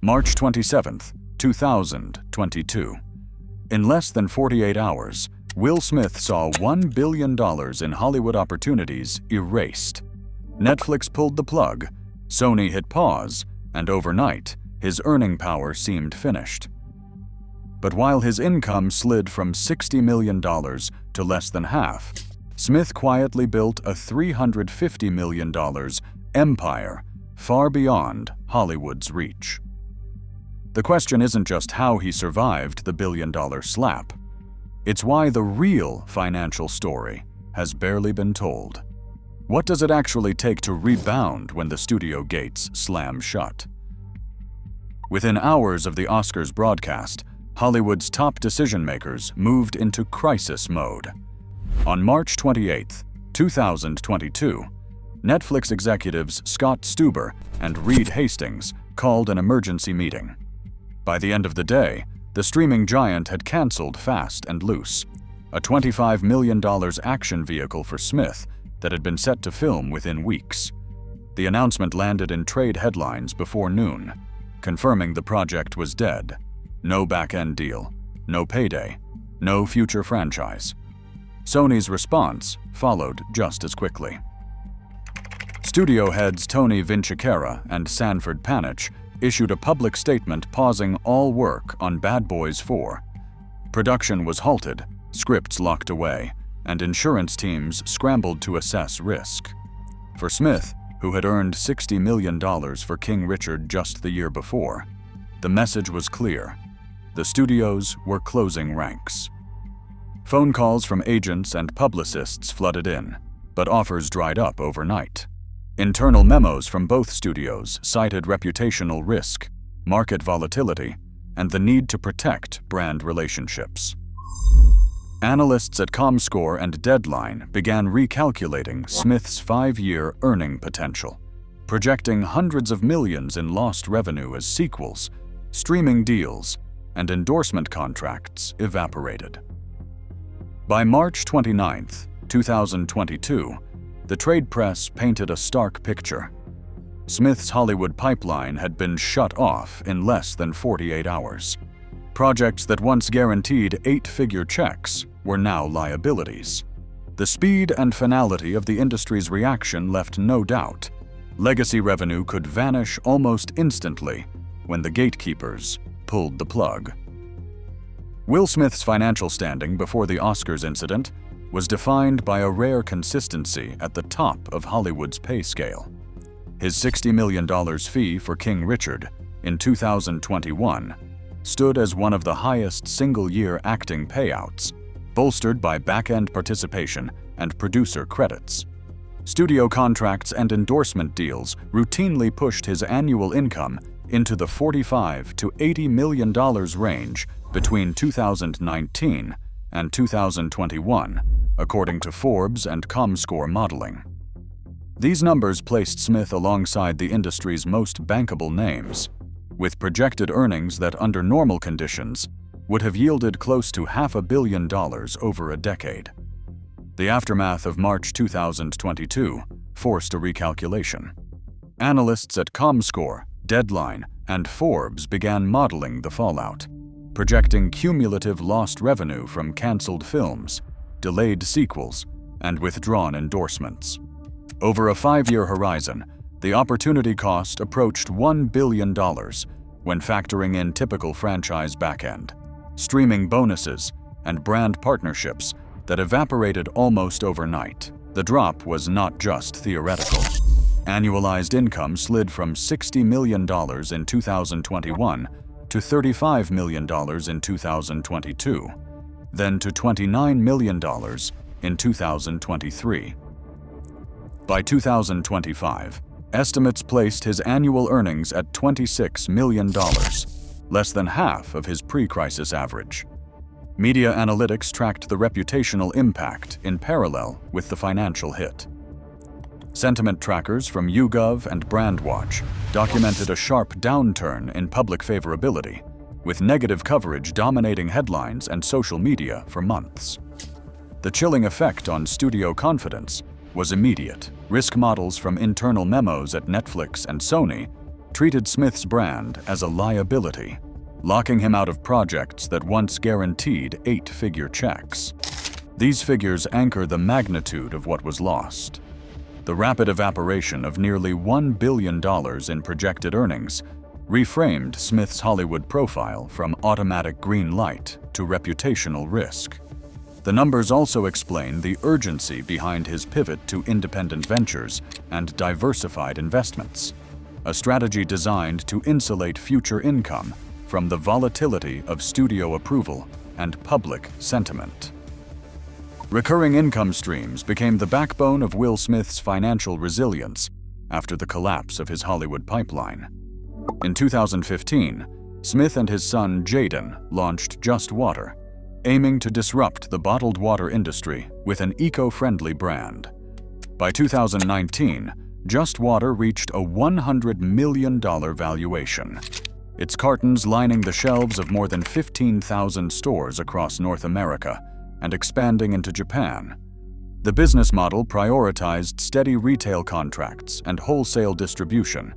March 27, 2022. In less than 48 hours, Will Smith saw $1 billion in Hollywood opportunities erased. Netflix pulled the plug, Sony hit pause, and overnight, his earning power seemed finished. But while his income slid from $60 million to less than half, Smith quietly built a $350 million empire far beyond Hollywood's reach. The question isn't just how he survived the billion-dollar slap. It's why the real financial story has barely been told. What does it actually take to rebound when the studio gates slam shut? Within hours of the Oscars broadcast, Hollywood's top decision-makers moved into crisis mode. On March 28, 2022, Netflix executives Scott Stuber and Reed Hastings called an emergency meeting. By the end of the day, the streaming giant had canceled Fast and Loose, a $25 million action vehicle for Smith that had been set to film within weeks. The announcement landed in trade headlines before noon, confirming the project was dead. No back-end deal, no payday, no future franchise. Sony's response followed just as quickly. Studio heads Tony Vinciquerra and Sanford Panitch issued a public statement pausing all work on Bad Boys 4. Production was halted, scripts locked away, and insurance teams scrambled to assess risk. For Smith, who had earned $60 million for King Richard just the year before, the message was clear. The studios were closing ranks. Phone calls from agents and publicists flooded in, but offers dried up overnight. Internal memos from both studios cited reputational risk, market volatility, and the need to protect brand relationships. Analysts at Comscore and Deadline began recalculating Smith's 5-year earning potential, projecting hundreds of millions in lost revenue as sequels, streaming deals, and endorsement contracts evaporated. By March 29, 2022, the trade press painted a stark picture. Smith's Hollywood pipeline had been shut off in less than 48 hours. Projects that once guaranteed 8-figure checks were now liabilities. The speed and finality of the industry's reaction left no doubt. Legacy revenue could vanish almost instantly when the gatekeepers pulled the plug. Will Smith's financial standing before the Oscars incident was defined by a rare consistency at the top of Hollywood's pay scale. His $60 million fee for King Richard in 2021 stood as one of the highest single-year acting payouts, bolstered by back-end participation and producer credits. Studio contracts and endorsement deals routinely pushed his annual income into the $45 to $80 million range between 2019 and 2021, according to Forbes and Comscore modeling. These numbers placed Smith alongside the industry's most bankable names, with projected earnings that under normal conditions would have yielded close to $500 million over a decade. The aftermath of March 2022 forced a recalculation. Analysts at Comscore, Deadline, and Forbes began modeling the fallout, projecting cumulative lost revenue from canceled films, delayed sequels, and withdrawn endorsements. Over a 5-year horizon, the opportunity cost approached $1 billion when factoring in typical franchise backend, streaming bonuses, and brand partnerships that evaporated almost overnight. The drop was not just theoretical. Annualized income slid from $60 million in 2021 to $35 million in 2022, then to $29 million in 2023. By 2025, estimates placed his annual earnings at $26 million, less than half of his pre-crisis average. Media analytics tracked the reputational impact in parallel with the financial hit. Sentiment trackers from YouGov and BrandWatch documented a sharp downturn in public favorability, with negative coverage dominating headlines and social media for months. The chilling effect on studio confidence was immediate. Risk models from internal memos at Netflix and Sony treated Smith's brand as a liability, locking him out of projects that once guaranteed 8-figure checks. These figures anchor the magnitude of what was lost. The rapid evaporation of nearly $1 billion in projected earnings reframed Smith's Hollywood profile from automatic green light to reputational risk. The numbers also explain the urgency behind his pivot to independent ventures and diversified investments, a strategy designed to insulate future income from the volatility of studio approval and public sentiment. Recurring income streams became the backbone of Will Smith's financial resilience after the collapse of his Hollywood pipeline. In 2015, Smith and his son Jaden launched Just Water, aiming to disrupt the bottled water industry with an eco-friendly brand. By 2019, Just Water reached a $100 million valuation, its cartons lining the shelves of more than 15,000 stores across North America and expanding into Japan. The business model prioritized steady retail contracts and wholesale distribution,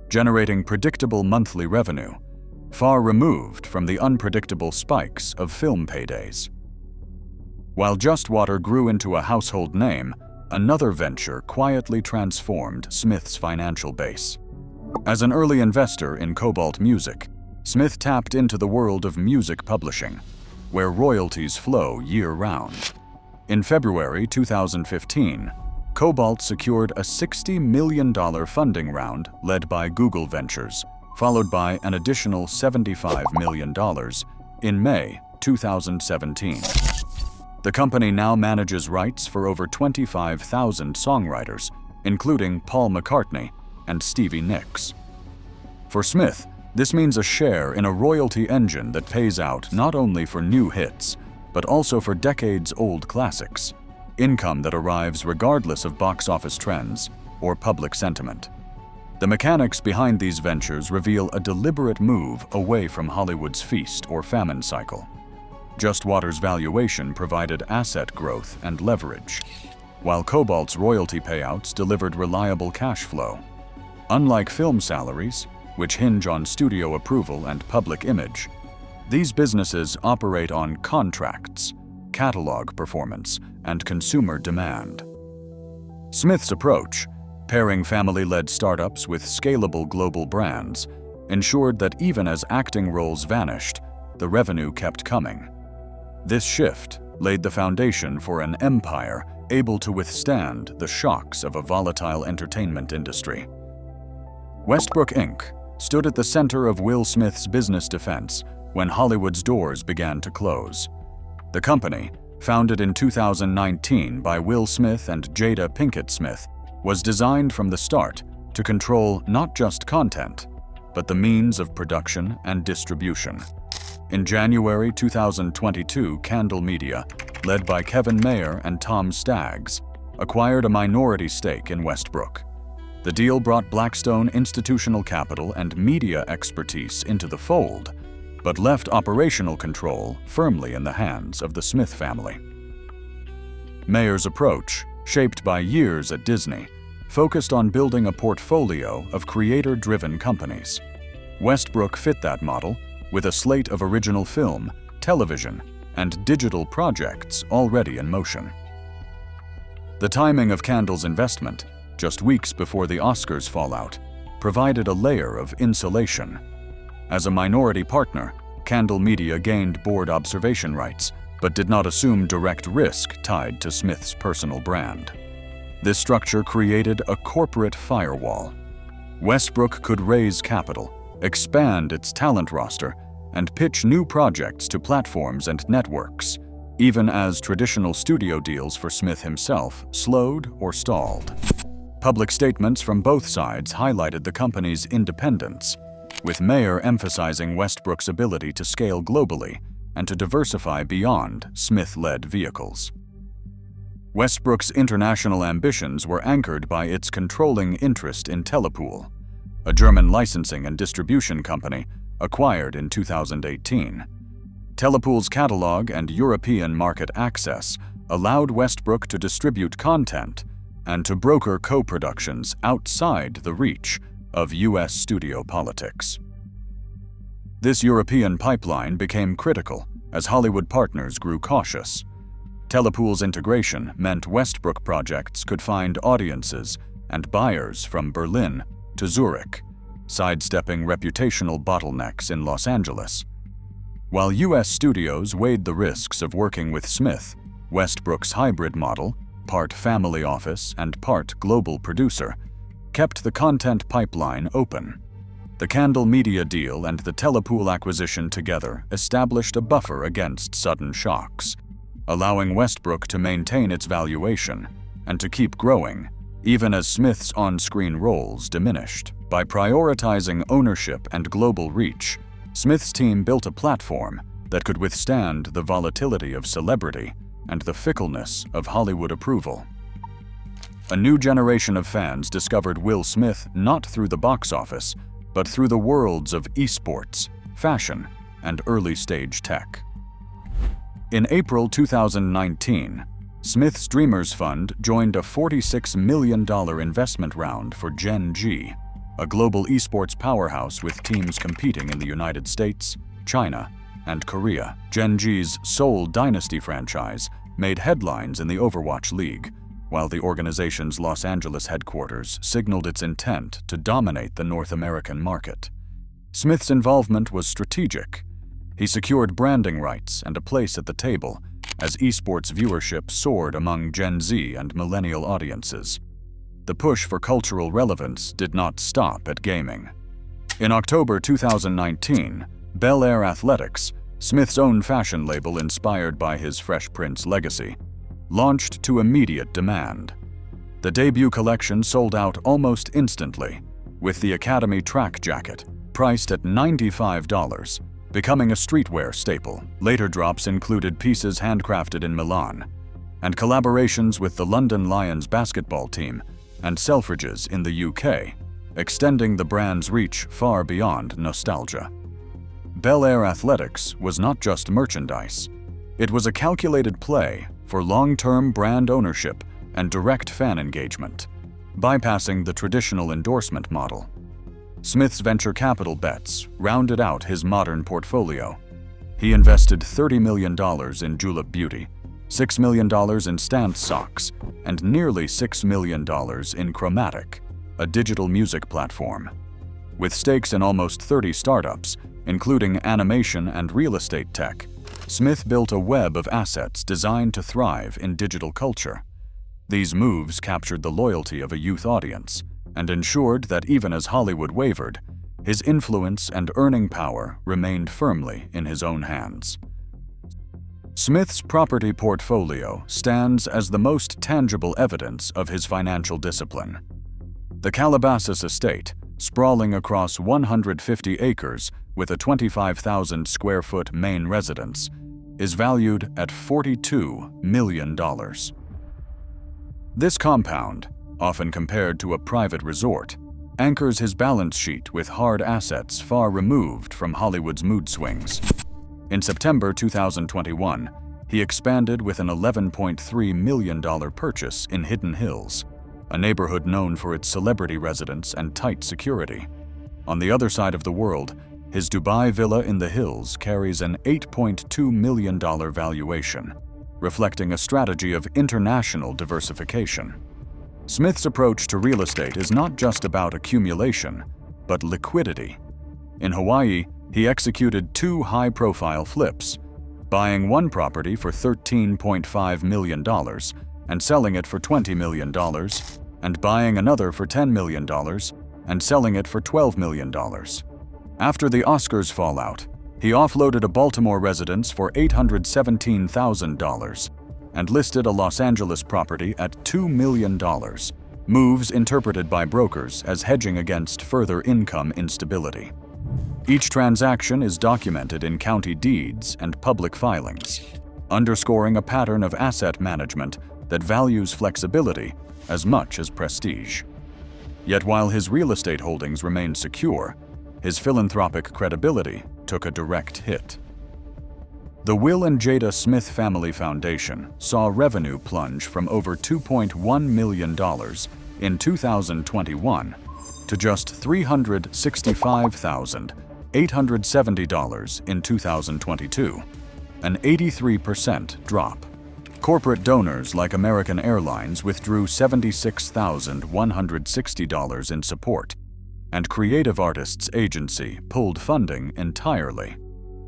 generating predictable monthly revenue, far removed from the unpredictable spikes of film paydays. While Just Water grew into a household name, another venture quietly transformed Smith's financial base. As an early investor in Kobalt Music, Smith tapped into the world of music publishing, where royalties flow year-round. In February 2015, Kobalt secured a $60 million funding round led by Google Ventures, followed by an additional $75 million in May 2017. The company now manages rights for over 25,000 songwriters, including Paul McCartney and Stevie Nicks. For Smith, this means a share in a royalty engine that pays out not only for new hits, but also for decades-old classics, income that arrives regardless of box office trends or public sentiment. The mechanics behind these ventures reveal a deliberate move away from Hollywood's feast or famine cycle. Just Water's valuation provided asset growth and leverage, while Kobalt's royalty payouts delivered reliable cash flow. Unlike film salaries, which hinge on studio approval and public image, these businesses operate on contracts, catalog performance, and consumer demand. Smith's approach, pairing family-led startups with scalable global brands, ensured that even as acting roles vanished, the revenue kept coming. This shift laid the foundation for an empire able to withstand the shocks of a volatile entertainment industry. Westbrook Inc. stood at the center of Will Smith's business defense when Hollywood's doors began to close. The company, founded in 2019 by Will Smith and Jada Pinkett Smith, was designed from the start to control not just content, but the means of production and distribution. In January 2022, Candle Media, led by Kevin Mayer and Tom Staggs, acquired a minority stake in Westbrook. The deal brought Blackstone institutional capital and media expertise into the fold, but left operational control firmly in the hands of the Smith family. Mayer's approach, shaped by years at Disney, focused on building a portfolio of creator-driven companies. Westbrook fit that model with a slate of original film, television, and digital projects already in motion. The timing of Candle's investment, just weeks before the Oscars fallout, provided a layer of insulation. As a minority partner, Candle Media gained board observation rights, but did not assume direct risk tied to Smith's personal brand. This structure created a corporate firewall. Westbrook could raise capital, expand its talent roster, and pitch new projects to platforms and networks, even as traditional studio deals for Smith himself slowed or stalled. Public statements from both sides highlighted the company's independence, with Mayer emphasizing Westbrook's ability to scale globally and to diversify beyond Smith-led vehicles. Westbrook's international ambitions were anchored by its controlling interest in Telepool, a German licensing and distribution company acquired in 2018. Telepool's catalog and European market access allowed Westbrook to distribute content and to broker co-productions outside the reach of U.S. studio politics. This European pipeline became critical as Hollywood partners grew cautious. Telepool's integration meant Westbrook projects could find audiences and buyers from Berlin to Zurich, sidestepping reputational bottlenecks in Los Angeles. While U.S. studios weighed the risks of working with Smith, Westbrook's hybrid model, part family office and part global producer, kept the content pipeline open. The Candle Media deal and the Telepool acquisition together established a buffer against sudden shocks, allowing Westbrook to maintain its valuation and to keep growing, even as Smith's on-screen roles diminished. By prioritizing ownership and global reach, Smith's team built a platform that could withstand the volatility of celebrity and the fickleness of Hollywood approval. A new generation of fans discovered Will Smith not through the box office, but through the worlds of esports, fashion, and early-stage tech. In April 2019, Smith's Dreamers Fund joined a $46 million investment round for Gen.G, a global esports powerhouse with teams competing in the United States, China, and Korea. Gen.G's Seoul Dynasty franchise made headlines in the Overwatch League, while the organization's Los Angeles headquarters signaled its intent to dominate the North American market. Smith's involvement was strategic. He secured branding rights and a place at the table as esports viewership soared among Gen Z and millennial audiences. The push for cultural relevance did not stop at gaming. In October 2019, Bel-Air Athletics, Smith's own fashion label inspired by his Fresh Prince legacy, launched to immediate demand. The debut collection sold out almost instantly, with the Academy track jacket priced at $95, becoming a streetwear staple. Later drops included pieces handcrafted in Milan, and collaborations with the London Lions basketball team and Selfridges in the UK, extending the brand's reach far beyond nostalgia. Bel-Air Athletics was not just merchandise. It was a calculated play for long-term brand ownership and direct fan engagement, bypassing the traditional endorsement model. Smith's venture capital bets rounded out his modern portfolio. He invested $30 million in Julep Beauty, $6 million in Stance Socks, and nearly $6 million in Chromatic, a digital music platform. With stakes in almost 30 startups, including animation and real estate tech, Smith built a web of assets designed to thrive in digital culture. These moves captured the loyalty of a youth audience and ensured that even as Hollywood wavered, his influence and earning power remained firmly in his own hands. Smith's property portfolio stands as the most tangible evidence of his financial discipline. The Calabasas estate, sprawling across 150 acres with a 25,000 square foot main residence, is valued at $42 million. This compound, often compared to a private resort, anchors his balance sheet with hard assets far removed from Hollywood's mood swings. In September 2021, he expanded with an $11.3 million purchase in Hidden Hills, a neighborhood known for its celebrity residents and tight security. On the other side of the world, his Dubai villa in the hills carries an $8.2 million valuation, reflecting a strategy of international diversification. Smith's approach to real estate is not just about accumulation, but liquidity. In Hawaii, he executed 2 high-profile flips, buying one property for $13.5 million and selling it for $20 million, and buying another for $10 million and selling it for $12 million. After the Oscars fallout, he offloaded a Baltimore residence for $817,000 and listed a Los Angeles property at $2 million, moves interpreted by brokers as hedging against further income instability. Each transaction is documented in county deeds and public filings, underscoring a pattern of asset management that values flexibility as much as prestige. Yet while his real estate holdings remained secure, his philanthropic credibility took a direct hit. The Will and Jada Smith Family Foundation saw revenue plunge from over $2.1 million in 2021 to just $365,870 in 2022, an 83% drop. Corporate donors like American Airlines withdrew $76,160 in support, and Creative Artists Agency pulled funding entirely.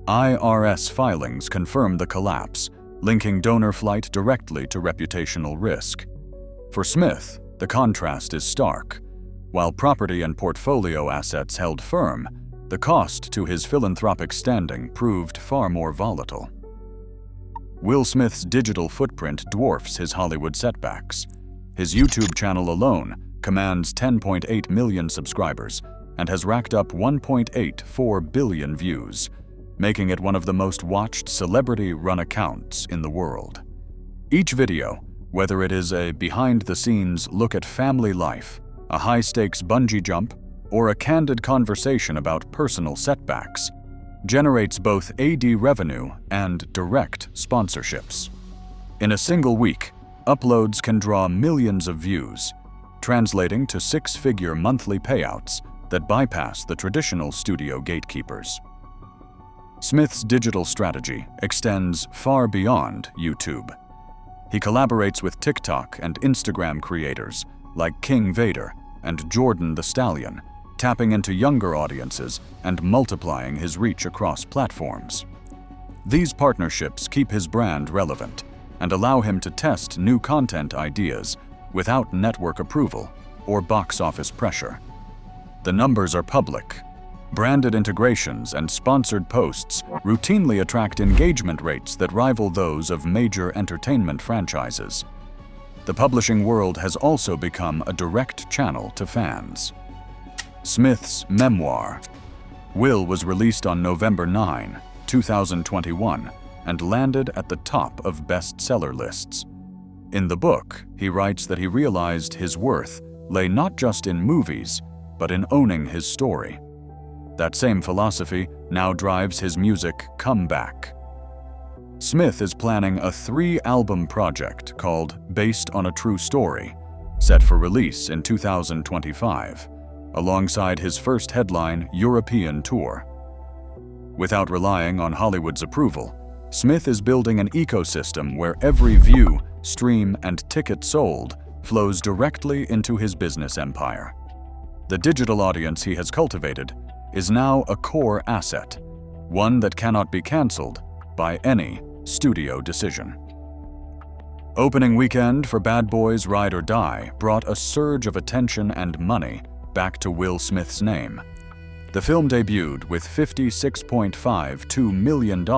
IRS filings confirm the collapse, linking donor flight directly to reputational risk. For Smith, the contrast is stark. While property and portfolio assets held firm, the cost to his philanthropic standing proved far more volatile. Will Smith's digital footprint dwarfs his Hollywood setbacks. His YouTube channel alone commands 10.8 million subscribers and has racked up 1.84 billion views, making it one of the most watched celebrity-run accounts in the world. Each video, whether it is a behind-the-scenes look at family life, a high-stakes bungee jump, or a candid conversation about personal setbacks, generates both ad revenue and direct sponsorships. In a single week, uploads can draw millions of views, translating to six-figure monthly payouts that bypass the traditional studio gatekeepers. Smith's digital strategy extends far beyond YouTube. He collaborates with TikTok and Instagram creators like King Vader and Jordan the Stallion, tapping into younger audiences and multiplying his reach across platforms. These partnerships keep his brand relevant and allow him to test new content ideas without network approval or box office pressure. The numbers are public. Branded integrations and sponsored posts routinely attract engagement rates that rival those of major entertainment franchises. The publishing world has also become a direct channel to fans. Smith's Memoir. Will was released on November 9, 2021, and landed at the top of bestseller lists. In the book, he writes that he realized his worth lay not just in movies, but in owning his story. That same philosophy now drives his music comeback. Smith is planning a 3-album project called Based on a True Story, set for release in 2025, alongside his first headline European tour. Without relying on Hollywood's approval, Smith is building an ecosystem where every view, stream, and ticket sold flows directly into his business empire. The digital audience he has cultivated is now a core asset, one that cannot be canceled by any studio decision. Opening weekend for Bad Boys Ride or Die brought a surge of attention and money back to Will Smith's name. The film debuted with $56.52 million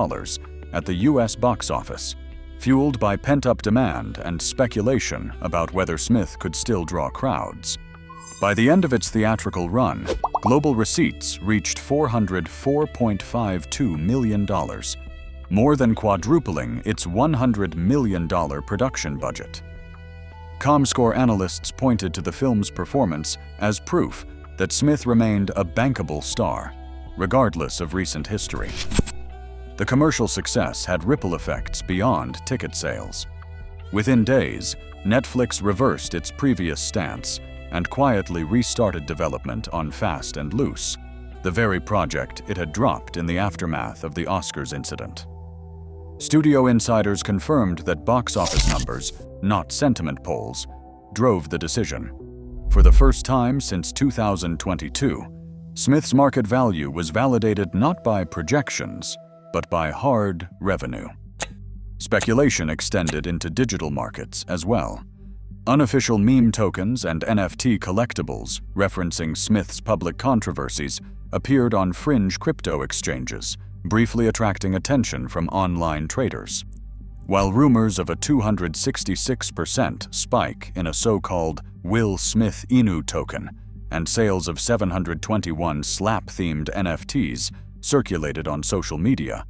at the U.S. box office, fueled by pent-up demand and speculation about whether Smith could still draw crowds. By the end of its theatrical run, global receipts reached $404.52 million, more than quadrupling its $100 million production budget. Comscore analysts pointed to the film's performance as proof that Smith remained a bankable star, regardless of recent history. The commercial success had ripple effects beyond ticket sales. Within days, Netflix reversed its previous stance and quietly restarted development on Fast and Loose, the very project it had dropped in the aftermath of the Oscars incident. Studio insiders confirmed that box office numbers, not sentiment polls, drove the decision. For the first time since 2022, Smith's market value was validated not by projections, but by hard revenue. Speculation extended into digital markets as well. Unofficial meme tokens and NFT collectibles referencing Smith's public controversies appeared on fringe crypto exchanges, briefly attracting attention from online traders. While rumors of a 266% spike in a so-called Will Smith Inu token and sales of 721 slap-themed NFTs circulated on social media,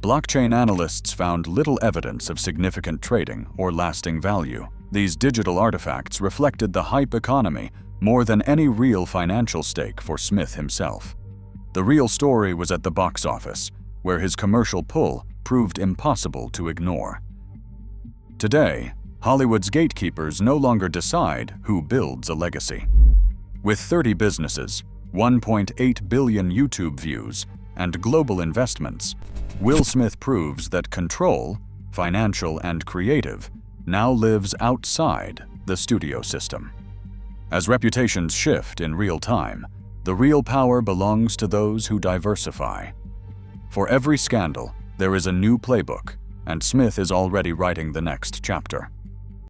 blockchain analysts found little evidence of significant trading or lasting value. These digital artifacts reflected the hype economy more than any real financial stake for Smith himself. The real story was at the box office, where his commercial pull proved impossible to ignore. Today, Hollywood's gatekeepers no longer decide who builds a legacy. With 30 businesses, 1.8 billion YouTube views, and global investments, Will Smith proves that control, financial and creative, now lives outside the studio system. As reputations shift in real time, the real power belongs to those who diversify. For every scandal, there is a new playbook, and Smith is already writing the next chapter.